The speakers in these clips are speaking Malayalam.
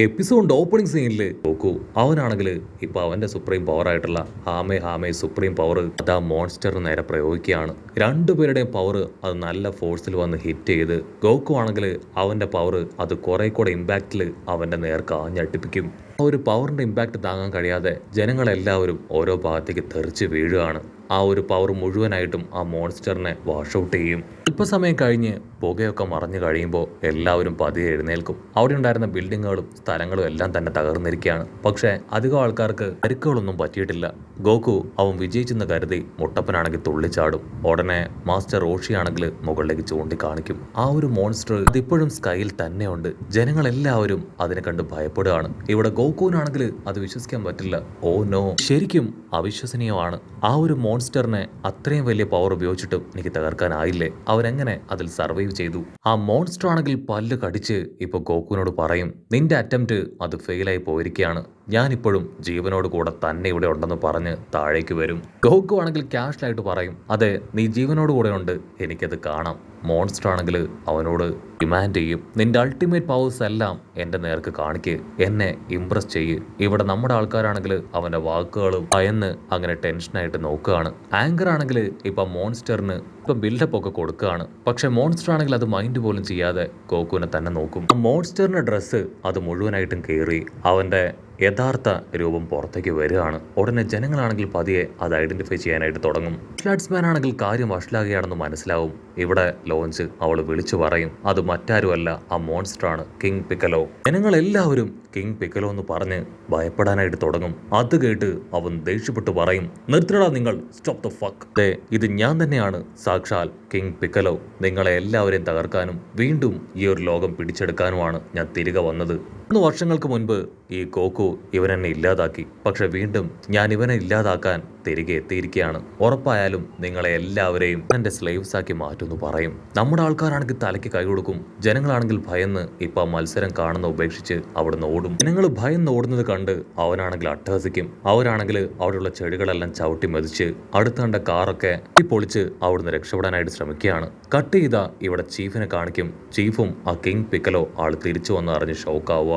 എപ്പിസോഡിന്റെ ഓപ്പണിംഗ് സീനിൽ നോക്കൂ, അവനാണെങ്കിൽ ഇപ്പൊ അവന്റെ സുപ്രീം പവർ ആയിട്ടുള്ള ഹാമേ ഹാമേ സുപ്രീം പവർ അതാ മോൺസ്റ്ററിന് നേരെ പ്രയോഗിക്കുകയാണ്. രണ്ടുപേരുടെയും പവർ അത് നല്ല ഫോഴ്സിൽ വന്ന് ഹിറ്റ് ചെയ്ത് ഗോക്കു ആണെങ്കിൽ അവന്റെ പവർ അത് കുറെ കൂടെ ഇമ്പാക്റ്റിൽ അവന്റെ നേർക്ക് ആഞ്ഞടിപ്പിക്കും. ആ ഒരു പവറിന്റെ ഇമ്പാക്ട് താങ്ങാൻ കഴിയാതെ ജനങ്ങളെല്ലാവരും ഓരോ ഭാഗത്തേക്ക് തെറിച്ച് വീഴുകയാണ്. ആ ഒരു പവർ മുഴുവനായിട്ടും ആ മോൺസ്റ്ററിനെ വാഷ് ഔട്ട് ചെയ്യും. അല്പസമയം കഴിഞ്ഞ് പുകയൊക്കെ മറഞ്ഞു കഴിയുമ്പോൾ എല്ലാവരും പതിയെ എഴുന്നേൽക്കും. അവിടെ ഉണ്ടായിരുന്ന ബിൽഡിങ്ങുകളും സ്ഥലങ്ങളും എല്ലാം തന്നെ തകർന്നിരിക്കുകയാണ്. പക്ഷേ അധികം ആൾക്കാർക്ക് പരിക്കുകളൊന്നും പറ്റിയിട്ടില്ല. ഗോക്കു അവൻ വിജയിച്ചെന്ന് കരുതി മുട്ടപ്പനാണെങ്കിൽ തുള്ളിച്ചാടും. ഉടനെ മാസ്റ്റർ റോഷിയാണെങ്കിൽ മുകളിലേക്ക് ചൂണ്ടിക്കാണിക്കും. ആ ഒരു മോൺസ്റ്റർ അതിപ്പോഴും സ്കൈയിൽ തന്നെയുണ്ട്. ജനങ്ങളെല്ലാവരും അതിനെ കണ്ട് ഭയപ്പെടുകയാണ്. ഇവിടെ ഗോക്കുവിനാണെങ്കിൽ അത് വിശ്വസിക്കാൻ പറ്റില്ല. ഓ നോ, ശരിക്കും അവിശ്വസനീയമാണ്. ആ ഒരു മോൺസ്റ്ററിനെ അത്രയും വലിയ പവർ ഉപയോഗിച്ചിട്ടും എനിക്ക് തകർക്കാനായില്ലേ? അവരെങ്ങനെ അതിൽ സർവൈവ് ചെയ്തു? ആ മോൺസ്റ്റർ ആണെങ്കിൽ പല്ല് കടിച്ച് ഇപ്പൊ ഗോക്കുവിനോട് പറയും, നിന്റെ അറ്റംപ്റ്റ് അത് ഫെയിലായി പോയിരിക്കുകയാണ്. ഞാനിപ്പോഴും ജീവനോട് കൂടെ തന്നെ ഇവിടെ ഉണ്ടെന്ന് പറഞ്ഞ് താഴേക്ക് വരും. ഗോക്കു ആണെങ്കിൽ ക്യാഷ്ലായിട്ട് പറയും, അതെ നീ ജീവനോട് കൂടെ ഉണ്ട്, എനിക്കത് കാണാം. മോൺസ്റ്റർ ആണെങ്കിൽ അവനോട് ഡിമാൻഡ് ചെയ്യും, നിന്റെ അൾട്ടിമേറ്റ് പവേഴ്സ് എല്ലാം എൻ്റെ നേർക്ക് കാണിക്ക്, എന്നെ ഇംപ്രസ് ചെയ്യ്. ഇവിടെ നമ്മുടെ ആൾക്കാരാണെങ്കിൽ അവൻ്റെ വാക്കുകളും ഭയന്ന് അങ്ങനെ ടെൻഷനായിട്ട് നോക്കുകയാണ്. ആങ്കർ ആണെങ്കിൽ ഇപ്പൊ മോൺസ്റ്ററിന് ഇപ്പൊ ബിൽഡപ്പ് ഒക്കെ കൊടുക്കുകയാണ്. പക്ഷെ മോൺസ്റ്റർ ആണെങ്കിൽ അത് മൈൻഡ് പോലും ചെയ്യാതെ ഗോക്കുവിനെ തന്നെ നോക്കും. ആ മോൺസ്റ്ററിന്റെ ഡ്രസ്സ് അത് മുഴുവനായിട്ടും കീറി അവന്റെ യഥാർത്ഥ രൂപം പുറത്തേക്ക് വരികയാണ്. ഉടനെ ജനങ്ങളാണെങ്കിൽ പതിയെ അത് ഐഡന്റിഫൈ ചെയ്യാനായിട്ട് തുടങ്ങും. ഫ്ലഡ്സ്മാൻ ആണെങ്കിൽ കാര്യം വഷളാകുകയാണെന്ന് മനസ്സിലാവും. ഇവിടെ ലോഞ്ച് അവൾ വിളിച്ചു പറയും, അത് മറ്റാരുമല്ല ആ മോൺസ്റ്റർ ആണ്, കിങ് പിക്കലോ. ജനങ്ങളെല്ലാവരും കിങ് പിക്കലോ എന്ന് പറഞ്ഞ് ഭയപ്പെടാനായിട്ട് തുടങ്ങും. അത് കേട്ട് അവൻ ദേഷ്യപ്പെട്ട് പറയും, നിർത്തടാ നിങ്ങൾ, സ്റ്റോപ്പ് ദ ഫക്ക്. ദേ ഇത് ഞാൻ തന്നെയാണ് സാക്ഷാൽ കിങ് പിക്കലോ. നിങ്ങളെ എല്ലാവരെയും തകർക്കാനും വീണ്ടും ഈ ഒരു ലോകം പിടിച്ചെടുക്കാനുമാണ് ഞാൻ തിരികെ വന്നത്. 3 വർഷങ്ങൾക്ക് മുൻപ് ഈ ഗോക്കു ഇവനെന്നെ ഇല്ലാതാക്കി. പക്ഷെ വീണ്ടും ഞാൻ ഇവനെ ഇല്ലാതാക്കാൻ തിരികെ എത്തിയിരിക്കുകയാണ്. ഉറപ്പായാലും നിങ്ങളെ എല്ലാവരെയും എന്റെ സ്ലേവ്സ് ആക്കി മാറ്റുമെന്ന് പറയും. നമ്മുടെ ആൾക്കാരാണെങ്കിൽ തലയ്ക്ക് കൈ കൊടുക്കും. ജനങ്ങളാണെങ്കിൽ ഭയന്ന് ഇപ്പൊ മത്സരം കാണുന്ന ഉപേക്ഷിച്ച് അവിടുന്ന് ഓടും. ജനങ്ങൾ ഭയന്ന് ഓടുന്നത് കണ്ട് അവനാണെങ്കിൽ അട്ടഹസിക്കും. അവരാണെങ്കിൽ അവിടെയുള്ള ചെടികളെല്ലാം ചവിട്ടി മെതിച്ച് അടുത്ത കണ്ട കാറൊക്കെ പൊളിച്ച് അവിടുന്ന് രക്ഷപ്പെടാനായിട്ട് ശ്രമിക്കുകയാണ്. കട്ട് ചെയ്ത ഇവിടെ ചീഫിനെ കാണിക്കും. ചീഫും ആ കിങ് പിക്കലോ ആള് തിരിച്ചു വന്ന് അറിഞ്ഞ് ഷോക്കാവുകയാണ്.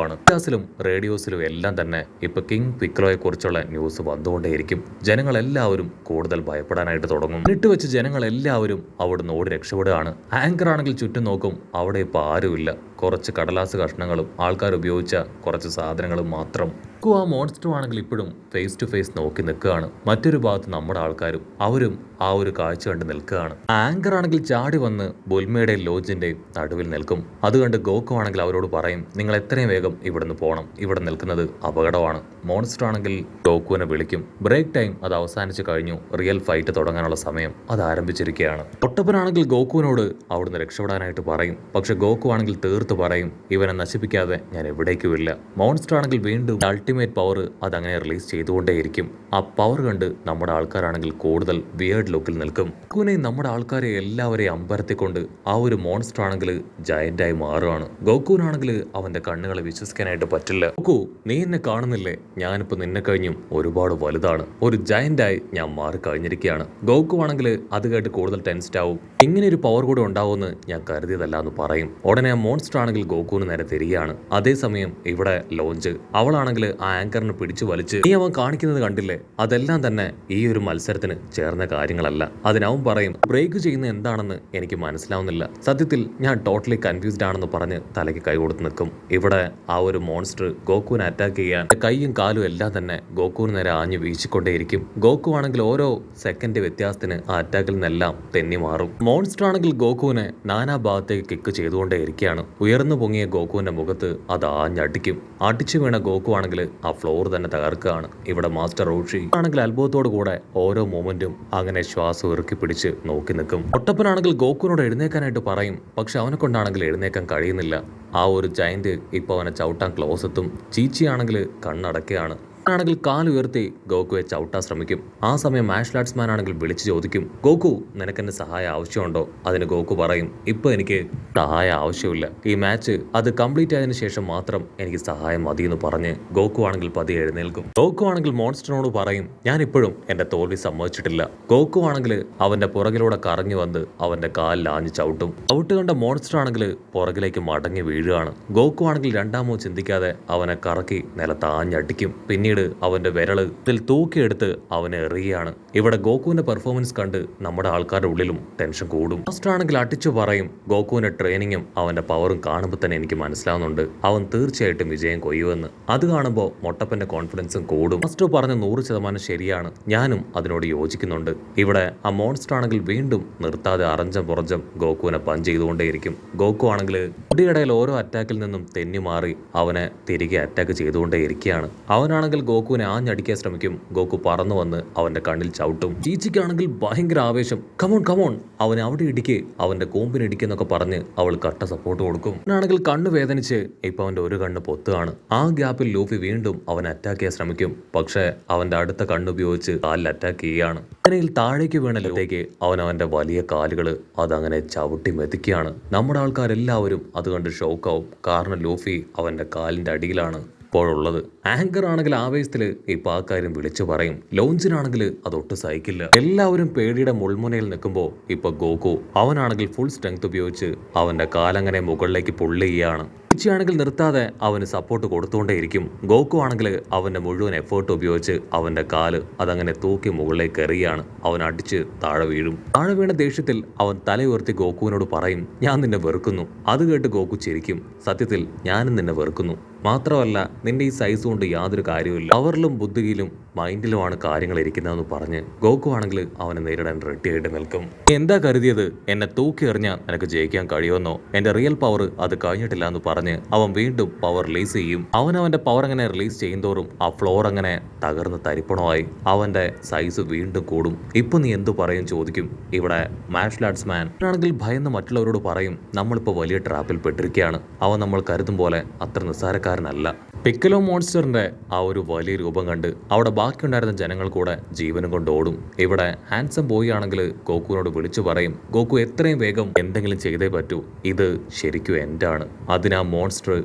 ിലും റേഡിയോസിലും എല്ലാം തന്നെ ഇപ്പൊ കിങ് പിക്കലോയെ കുറിച്ചുള്ള ന്യൂസ് വന്നുകൊണ്ടേയിരിക്കും. ജനങ്ങളെല്ലാവരും കൂടുതൽ ഭയപ്പെടാനായിട്ട് തുടങ്ങും. എന്നിട്ട് വെച്ച് ജനങ്ങളെല്ലാവരും അവിടുന്ന് ഓടി രക്ഷപ്പെടുകയാണ്. ആങ്കർ ആണെങ്കിൽ ചുറ്റും നോക്കും. അവിടെ ഇപ്പൊ ആരുമില്ല. കുറച്ച് കടലാസ് കഷ്ണങ്ങളും ആൾക്കാർ ഉപയോഗിച്ച കുറച്ച് സാധനങ്ങളും മാത്രം. ആ മോൺസ്റ്റർ ആണെങ്കിൽ ഇപ്പോഴും ഫേസ് ടു ഫേസ് നോക്കി നിൽക്കുകയാണ്. മറ്റൊരു ഭാഗത്ത് നമ്മുടെ ആൾക്കാരും അവരും ആ ഒരു കാഴ്ച കണ്ട് നിൽക്കുകയാണ്. ആങ്കർ ആണെങ്കിൽ ചാടി വന്ന് ബുൽമയുടെയും ലോഡ്ജിന്റെയും നടുവിൽ നിൽക്കും. അത് കണ്ട് ഗോക്കു ആണെങ്കിൽ അവരോട് പറയും, നിങ്ങൾ എത്രയും വേഗം ഇവിടുന്ന് പോകണം, ഇവിടെ നിൽക്കുന്നത് അപകടമാണ്. മോൺസ്റ്റർ ആണെങ്കിൽ ഗോക്കുവിനെ വിളിക്കും. ബ്രേക്ക് ടൈം അത് അവസാനിച്ചു കഴിഞ്ഞു. റിയൽ ഫൈറ്റ് തുടങ്ങാനുള്ള സമയം അത് ആരംഭിച്ചിരിക്കുകയാണ്. ഒട്ടപ്പനാണെങ്കിൽ ഗോക്കുവിനോട് അവിടുന്ന് രക്ഷപ്പെടാനായിട്ട് പറയും. പക്ഷെ ഗോക്കു ആണെങ്കിൽ തീർത്ത് പറയും, ഇവനെ നശിപ്പിക്കാതെ ഞാൻ എവിടേക്കുമില്ല. മോൺസ്റ്റർ ആണെങ്കിൽ വീണ്ടും അൾട്ടിമേറ്റ് പവർ അതങ്ങനെ റിലീസ് ചെയ്തുകൊണ്ടേയിരിക്കും. ആ പവർ കണ്ട് നമ്മുടെ ആൾക്കാരാണെങ്കിൽ കൂടുതൽ വിയേർഡ് ലുക്കിൽ നിൽക്കും. ഗോക്കുവിനെയും നമ്മുടെ ആൾക്കാരെ എല്ലാവരെയും അമ്പരത്തിക്കൊണ്ട് ആ ഒരു മോൺസ്റ്റർ ആണെങ്കിൽ ജയന്റായി മാറുകയാണ്. ഗോക്കുവിനാണെങ്കിൽ അവന്റെ കണ്ണുകളെ വിശ്വസിക്കാനായിട്ട് പറ്റില്ല. ഗോക്കു, നീ എന്നെ കാണുന്നില്ലേ? ഞാനിപ്പോ നിന്നെ കഴിഞ്ഞും ഒരുപാട് വലുതാണ്. ഒരു ജയന്റായി ഞാൻ മാറി കഴിഞ്ഞിരിക്കുകയാണ്. ഗോക്കു ആണെങ്കിൽ അത് കേട്ട് കൂടുതൽ ടെൻസ്ഡ് ആവും. ഇങ്ങനെ ഒരു പവർ കൂടെ ഉണ്ടാവുമെന്ന് ഞാൻ കരുതിയതല്ല എന്ന് പറയും. ഉടനെ ആ മോൺസ്റ്റർ ആണെങ്കിൽ ഗോക്കുവിന് നേരെ തിരികെയാണ്. അതേസമയം ഇവിടെ ലോഞ്ച് അവളാണെങ്കിൽ ആ ആങ്കറിനെ പിടിച്ചു വലിച്ച്, നീ അവൻ കാണിക്കുന്നത് കണ്ടില്ലേ, അതെല്ലാം തന്നെ ഈ ഒരു മത്സരത്തിന് ചേർന്ന കാര്യങ്ങളല്ല. അതിനവൻ പറയും, ബ്രേക്ക് ചെയ്യുന്ന എന്താണെന്ന് എനിക്ക് മനസ്സിലാവുന്നില്ല. സത്യത്തിൽ ഞാൻ ടോട്ടലി കൺഫ്യൂസ്ഡ് ആണെന്ന് പറഞ്ഞ് തലയ്ക്ക് കൈ കൊടുത്ത് നിൽക്കും. ഇവിടെ ആ ഒരു മോൺസ്റ്റർ ഗോക്കുവിനെ അറ്റാക്ക് ചെയ്യാൻ കൈയും കാലും എല്ലാം തന്നെ ഗോക്കുവിന് നേരെ ആഞ്ഞു വീശിക്കൊണ്ടേയിരിക്കും. ഗോക്കു ആണെങ്കിൽ ഓരോ സെക്കൻഡ് വ്യത്യാസത്തിന് ആ അറ്റാക്കിൽ നിന്നെല്ലാം തെന്നി മാറും. മോൺസ്റ്റർ ആണെങ്കിൽ ഗോക്കുവിനെ നാനാ ഭാഗത്തേക്ക് കിക്ക് ചെയ്തുകൊണ്ടേയിരിക്കുകയാണ്. ഉയർന്നു പൊങ്ങിയ ഗോക്കുവിന്റെ മുഖത്ത് അത് ആഞ്ഞടിക്കും. അടിച്ചു വീണ ഗോക്കു ആണെങ്കിൽ ആ ഫ്ലോർ തന്നെ തകർക്കുകയാണ്. ഇവിടെ മാസ്റ്റർ റോഷി ആണെങ്കിൽ അത്ഭുതത്തോടു കൂടെ ഓരോ മൊമെന്റും അങ്ങനെ ശ്വാസം ഇറുക്കി പിടിച്ച് നോക്കി നിൽക്കും. ഒട്ടപ്പനാണെങ്കിൽ ഗോക്കുവിനോട് എഴുന്നേക്കാനായിട്ട് പറയും. പക്ഷെ അവനെ കൊണ്ടാണെങ്കിൽ എഴുന്നേക്കാൻ കഴിയുന്നില്ല. ആ ഒരു ജയന്റ് ഇപ്പൊ അവനെ ചവിട്ടാൻ ക്ലോസ് എത്തും. ചീച്ചി ആണെങ്കിൽ കണ്ണടക്കുകയാണ്. ആണെങ്കിൽ കാലുയർത്തി ഗോകുവെ ചവിട്ടാൻ ശ്രമിക്കും. ആ സമയം മാർഷൽ ആർട്സ്മാൻ ആണെങ്കിൽ വിളിച്ചു ചോദിക്കും, ഗോകു നിനക്ക് എന്റെ സഹായം ആവശ്യമുണ്ടോ? അതിന് ഗോകു പറയും, ഇപ്പൊ എനിക്ക് സഹായം ആവശ്യമില്ല, ഈ മാച്ച് അത് കംപ്ലീറ്റ് ആയതിനു ശേഷം മാത്രം എനിക്ക് സഹായം മതി എന്ന് പറഞ്ഞ് ഗോകു ആണെങ്കിൽ പതിയെ എഴുന്നേൽക്കും. ഗോകു ആണെങ്കിൽ മോൺസ്റ്ററിനോട് പറയും, ഞാൻ ഇപ്പോഴും എന്റെ തോൽവി സമ്മതിച്ചിട്ടില്ല. ഗോകു ആണെങ്കിൽ അവന്റെ പുറകിലൂടെ കറങ്ങി വന്ന് അവന്റെ കാലിൽ ആഞ്ഞു ചവിട്ടും. ചവിട്ട് കണ്ട മോൺസ്റ്റർ ആണെങ്കിൽ പുറകിലേക്ക് മടങ്ങി വീഴുകയാണ്. ഗോകു ആണെങ്കിൽ രണ്ടാമോ ചിന്തിക്കാതെ അവനെ കറക്കി നിലത്ത് ആഞ്ഞടിക്കും. പിന്നീട് അവന്റെ വിരള് ഇതിൽ തൂക്കിയെടുത്ത് അവനെ എറിയാണ്. ഇവിടെ ഗോകുവിന്റെ പെർഫോമൻസ് കണ്ട് നമ്മുടെ ആൾക്കാരുടെ ഉള്ളിലും ടെൻഷൻ കൂടും. മാസ്റ്റർ ആണെങ്കിൽ അടിച്ചു പറയും, ഗോകുവിന്റെ ട്രെയിനിങ്ങും അവന്റെ പവറും കാണുമ്പോൾ തന്നെ എനിക്ക് മനസ്സിലാവുന്നുണ്ട് അവൻ തീർച്ചയായിട്ടും വിജയം കൊയ്യുമെന്ന്. അത് കാണുമ്പോൾ മൊട്ടപ്പന്റെ കോൺഫിഡൻസും കൂടും. മാസ്റ്റർ പറഞ്ഞ 100% ശരിയാണ്, ഞാനും അതിനോട് യോജിക്കുന്നുണ്ട്. ഇവിടെ ആ മോൺസ്റ്റർ ആണെങ്കിൽ വീണ്ടും നിർത്താതെ അറഞ്ചം പുറഞ്ചം ഗോകുവിനെ പഞ്ച് ചെയ്തുകൊണ്ടേയിരിക്കും. ഗോകു ആണെങ്കിൽ മുടിയിടയിൽ ഓരോ അറ്റാക്കിൽ നിന്നും തെന്നി മാറി അവനെ തിരികെ അറ്റാക്ക് ചെയ്തുകൊണ്ടേയിരിക്കുകയാണ്. അവനാണെങ്കിൽ ഗോകുവിനെ ആഞ്ഞടിക്കാൻ ശ്രമിക്കും. ഗോകു പറന്നു വന്ന് അവന്റെ കണ്ണിൽ ചവിട്ടും. ചീച്ചിക്കാണെങ്കിൽ ഭയങ്കര ആവേശം, കമോൺ കമോൺ അവനെ അവിടെ ഇടിക്ക്, അവന്റെ കോമ്പിന് ഇടിക്കെന്നൊക്കെ പറഞ്ഞ് അവൾ കട്ട സപ്പോർട്ട് കൊടുക്കും. അവനാണെങ്കിൽ കണ്ണ് വേദനിച്ച് ഇപ്പൊ അവന്റെ ഒരു കണ്ണ് പൊത്തുകയാണ്. ആ ഗ്യാപ്പിൽ ലൂഫി വീണ്ടും അവനെ അറ്റാക്ക് ചെയ്യാൻ ശ്രമിക്കും. പക്ഷെ അവന്റെ അടുത്ത കണ്ണുപയോഗിച്ച് കാലിൽ അറ്റാക്ക് ചെയ്യുകയാണ്. അങ്ങനെയിൽ താഴേക്ക് വീണ ലൂഫിക്ക് അവന്റെ വലിയ കാലുകള് അതങ്ങനെ ചവിട്ടി മെതിക്കുകയാണ്. നമ്മുടെ ആൾക്കാരെല്ലാവരും അത് കണ്ട് ഷോക്കാവും. കാരണം ലൂഫി അവന്റെ കാലിന്റെ അടിയിലാണ് ഇപ്പോഴുള്ളത്. ആങ്കർ ആണെങ്കിൽ ആവേശത്തില് ഇപ്പൊ ആ കാര്യം വിളിച്ചു പറയും. ലോഞ്ചിനാണെങ്കിൽ അതൊട്ട് സഹിക്കില്ല. എല്ലാവരും പേടിയുടെ മുൾമുനയിൽ നിൽക്കുമ്പോൾ ഇപ്പൊ ഗോകു അവനാണെങ്കിൽ ഫുൾ സ്ട്രെങ്ത് ഉപയോഗിച്ച് അവന്റെ കാലങ്ങനെ മുകളിലേക്ക് പുള്ളി ചെയ്യുകയാണ്. ാണെങ്കിൽ നിർത്താതെ അവന് സപ്പോർട്ട് കൊടുത്തുകൊണ്ടേയിരിക്കും. ഗോകു ആണെങ്കിൽ അവന്റെ മുഴുവൻ എഫേർട്ട് ഉപയോഗിച്ച് അവന്റെ കാല് അതങ്ങനെ തൂക്കി മുകളിലേക്ക് എറിയാണ്. അവൻ അടിച്ച് താഴെ വീഴും. താഴെ വീണ ദേഷ്യത്തിൽ അവൻ തലയുയർത്തി ഗോകുവിനോട് പറയും, ഞാൻ നിന്നെ വെറുക്കുന്നു. അത് കേട്ട് ഗോകു ചിരിക്കും. സത്യത്തിൽ ഞാനും നിന്നെ വെറുക്കുന്നു. മാത്രമല്ല നിന്റെ ഈ സൈസ് കൊണ്ട് യാതൊരു കാര്യവുമില്ല. പവറിലും ബുദ്ധിയിലും മൈൻഡിലുമാണ് കാര്യങ്ങൾ ഇരിക്കുന്നതെന്ന് പറഞ്ഞ് ഗോകു ആണെങ്കിൽ അവനെ നേരിടാൻ റെഡി ആയിട്ട് നിൽക്കും. എന്താ കരുതിയത് എന്നെ തൂക്കി എറിഞ്ഞാൽ നിനക്ക് ജയിക്കാൻ കഴിയുമെന്നോ? എന്റെ റിയൽ പവർ അത് കഴിഞ്ഞിട്ടില്ല എന്ന് പറഞ്ഞ് അവൻ വീണ്ടും പവർ റിലീസ് ചെയ്യും. അവന്റെ പവർ അങ്ങനെ റിലീസ് ചെയ്യുന്തോറും ആ ഫ്ലോർ അങ്ങനെ തകർന്ന് തരിപ്പണമായി. അവന്റെ സൈസ് വീണ്ടും കൂടും. ഇപ്പൊ നീ എന്തു പറയും ചോദിക്കും ഇവിടെ മാർഷൽ ആർട്സ് മാൻ ആണെങ്കിൽ ഭയന്ന് മറ്റുള്ളവരോട് പറയും, നമ്മളിപ്പോ വലിയ ട്രാപ്പിൽ പെട്ടിരിക്കുകയാണ്. അവൻ നമ്മൾ കരുതും പോലെ അത്ര നിസ്സാരക്കാരനല്ല. പിക്കലോ മോൺസ്റ്ററിന്റെ ആ ഒരു വലിയ രൂപം കണ്ട് അവിടെ ബാക്കിയുണ്ടായിരുന്ന ജനങ്ങൾ കൂടെ ജീവനും കൊണ്ട് ഓടും. ഇവിടെ ഹാൻസം ബോയ് ആണെങ്കിൽ ഗോകുവിനോട് വിളിച്ചു പറയും, ഗോകു എത്രയും വേഗം എന്തെങ്കിലും ചെയ്തേ പറ്റൂ, ഇത് ശരിക്കും എൻഡാണ്. അതിനാ മോൺസ്റ്റർ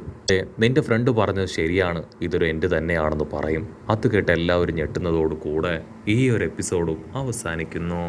നിന്റെ ഫ്രണ്ട് പറഞ്ഞത് ശരിയാണ്, ഇതൊരു എൻഡ് തന്നെയാണെന്ന് പറയും. അത് കേട്ട് എല്ലാവരും ഞെട്ടുന്നതോടു കൂടെ ഈ ഒരു എപ്പിസോഡും അവസാനിക്കുന്നു.